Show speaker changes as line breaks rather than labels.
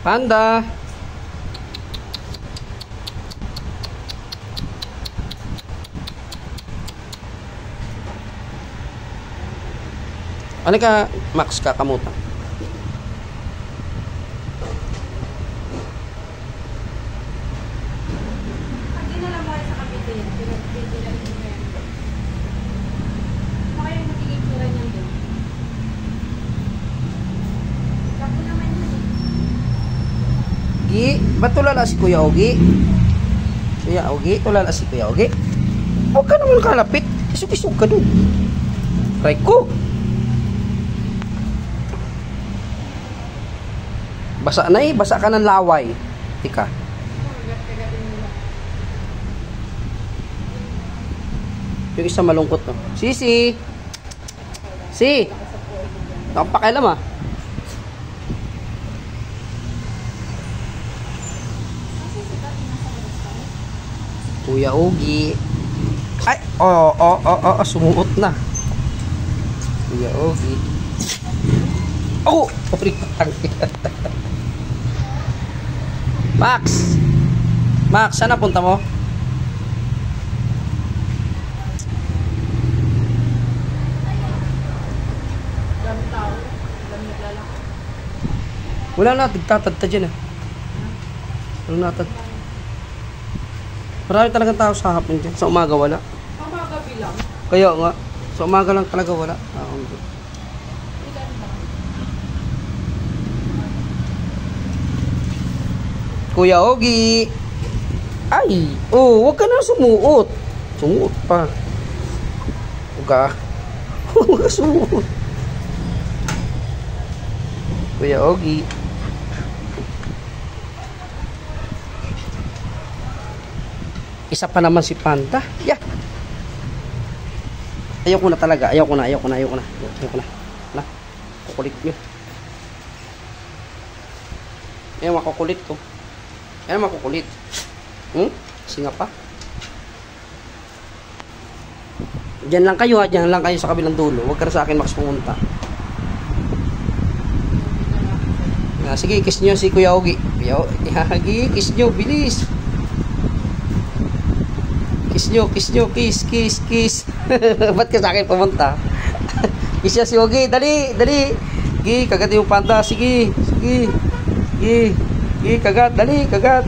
Panda. Ano ka, Max, kakamutan? Gi, ba't tulala si Kuya Ogi? Kuya Ogi, tulala si Kuya Ogi? Huwag ka naman kalapit. Isog-isog ka dun. Try ko. Basa na eh, basa ka ng laway. Tika. Yung isa malungkot no. Sisi! Si! Nakapakialam ah. Kuya Ogi. Ay! Sumuot na. Kuya Ogi. Oh! Max! Max, saan napunta mo? Wala na, tigtatad dyan eh. Wala na, marami talagang tao sa hapon dyan. Sa umaga wala.
Umaga bilang?
Kaya nga, sa umaga lang talaga wala. Kuya Ogi. Ay, wag ka na sumuot. Sumuot pa. Huwag ka. Huwag ka sumuot. Kuya Ogi. Isa pa naman si Panda. Yeah. Ayoko na talaga. Ayoko na. Wala. Kukulit nyo. Ayan, makukulit ko. Ayan, makukulit. Singa pa. Diyan lang kayo ha. Diyan lang kayo sa kabilang dulo. Huwag ka na sa akin Max pumunta. Sige, kiss nyo si Kuya Ogi. Kuya Ogi, kiss nyo. Bilis. Kiss nyo. Kiss. Ba't ka sa akin pumunta? Kiss niya si Ogi. Dali. Gi, kagat yung Panda. Sige. Gi, kagat. Dali, kagat.